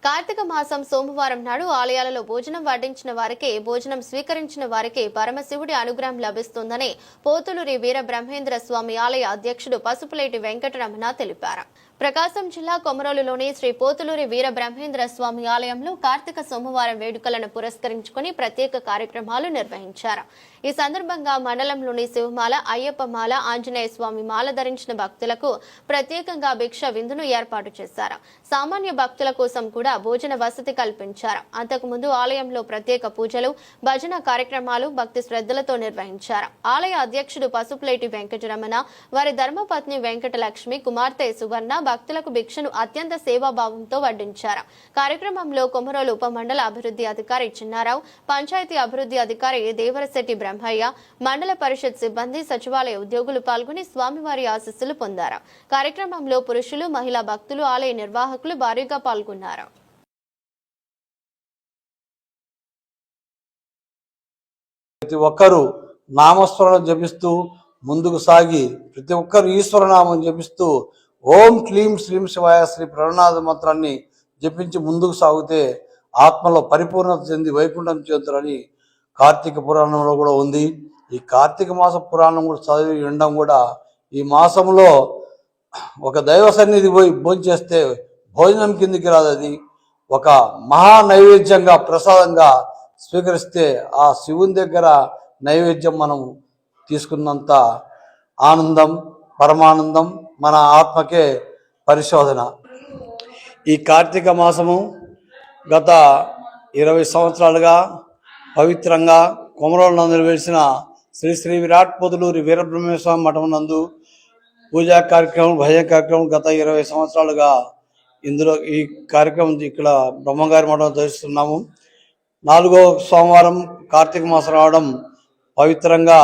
కార్తీక మాసం సోమవారం నాడు ఆలయాలలో భోజనం వడ్డించిన వారికి, భోజనం స్వీకరించిన వారికి పరమశివుడి అనుగ్రహం లభిస్తుందని పోతులూరి వీర బ్రహ్మేంద్ర స్వామి ఆలయ అధ్యక్షుడు పసుపులేటి వెంకటరమణ తెలిపారు. ప్రకాశం జిల్లా కొమరోలులోని శ్రీ పోతులూరి వీర బ్రహ్మేంద్ర స్వామి ఆలయంలో కార్తీక సోమవారం వేడుకలను పురస్కరించుకుని ప్రత్యేక కార్యక్రమాలు నిర్వహించారు. ఈ సందర్భంగా మండలంలోని శివమాల, అయ్యప్పమాల, ఆంజనేయ స్వామి మాల ధరించిన భక్తులకు ప్రత్యేకంగా భిక్ష విందును ఏర్పాటు చేశారు. సామాన్య భక్తుల కోసం కూడా భోజన వసతి కల్పించారు. అంతకుముందు ఆలయంలో ప్రత్యేక పూజలు, భజన కార్యక్రమాలు భక్తి శ్రద్ధలతో నిర్వహించారు. ఆలయ అధ్యక్షుడు పసుపులేటి వెంకటరమణ, వారి ధర్మపత్ని వెంకటలక్ష్మి, కుమార్తె సువర్ణ భక్తులకు భిక్షను అత్యంత సేవాభావంతో వడ్డించారు. కార్యక్రమంలో కొమరోలు ఉప మండల అభివృద్ధి అధికారి చిన్నారావు, పంచాయతీ అభివృద్ధి అధికారి దేవరశెట్టి బ్రహ్మయ్య, మండల పరిషత్ సిబ్బంది, సచివాలయ ఉద్యోగులు పాల్గొని స్వామివారి ఆశీస్సులు పొందారు. కార్యక్రమంలో పురుషులు, మహిళా భక్తులు, ఆలయ నిర్వాహకులు భారీగా పాల్గొన్నారు. ప్రతి ఒక్కరూ నామస్మరణ జపిస్తూ ముందుకు సాగి ప్రతి ఒక్కరు ఈశ్వరనామం జపిస్తూ ఓం క్లీం శ్రీం శివాయ శ్రీ ప్రణనాద మంత్రాన్ని జపించి ముందుకు సాగితే ఆత్మలో పరిపూర్ణత చెంది వైకుంఠం చేరుతారని కార్తీక పురాణంలో కూడా ఉంది. ఈ కార్తీక మాస పురాణం కూడా చదివి ఉండడం కూడా ఈ మాసంలో ఒక దైవ సన్నిధి పోయి భోజనం చేస్తే భోజనం కిందికి రాదు. అది ఒక మహా నైవేద్యంగా ప్రసాదంగా స్వీకరిస్తే ఆ శివుని దగ్గర నైవేద్యం మనం తీసుకున్నంత ఆనందం, పరమానందం మన ఆత్మకే పరిశోధన. ఈ కార్తీక మాసము గత 20 సంవత్సరాలుగా పవిత్రంగా కొమరోలు నందు వెలిసిన శ్రీ శ్రీ విరాట్ పొదులూరి వీరబ్రహ్మేశ్వర మఠం నందు పూజా కార్యక్రమం, భజన కార్యక్రమం గత 20 సంవత్సరాలుగా ఇందులో ఈ కార్యక్రమం ఇక్కడ బ్రహ్మగారి మఠం చేస్తున్నాము. 4వ సోమవారం కార్తీక మాసం రావడం పవిత్రంగా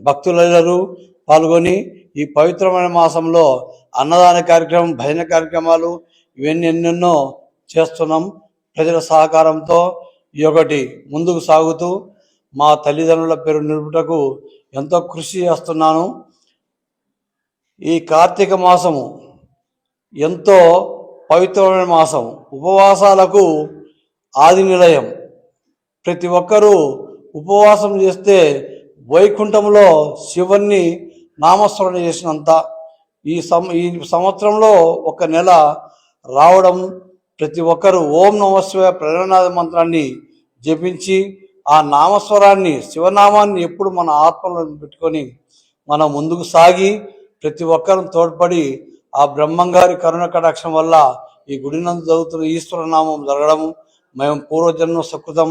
భక్తులందరూ పాల్గొని ఈ పవిత్రమైన మాసంలో అన్నదాన కార్యక్రమం, భజన కార్యక్రమాలు ఇవన్నీ ఎన్నెన్నో చేస్తున్నాం. ప్రజల సహకారంతో ఈ ఒకటి ముందుకు సాగుతూ మా తల్లిదండ్రుల పేరు నిలుపుటకు ఎంతో కృషి చేస్తున్నాను. ఈ కార్తీక మాసము ఎంతో పవిత్రమైన మాసం, ఉపవాసాలకు ఆది నిలయం. ప్రతి ఒక్కరూ ఉపవాసం చేస్తే వైకుంఠంలో శివుణ్ణి నామస్మరణ చేసినంత. ఈ సంవత్సరంలో ఒక నెల రావడం ప్రతి ఒక్కరూ ఓం నమః శివాయ ప్రణనాద మంత్రాన్ని జపించి ఆ నామస్వరాన్ని, శివనామాన్ని ఎప్పుడు మన ఆత్మలో పెట్టుకొని మనం ముందుకు సాగి ప్రతి ఒక్కరూ తోడ్పడి ఆ బ్రహ్మంగారి కరుణ కటాక్షం వల్ల ఈ గుడి నందు జరుగుతున్న ఈశ్వర నామం జరగడము మేము పూర్వజన్మ సుకృతం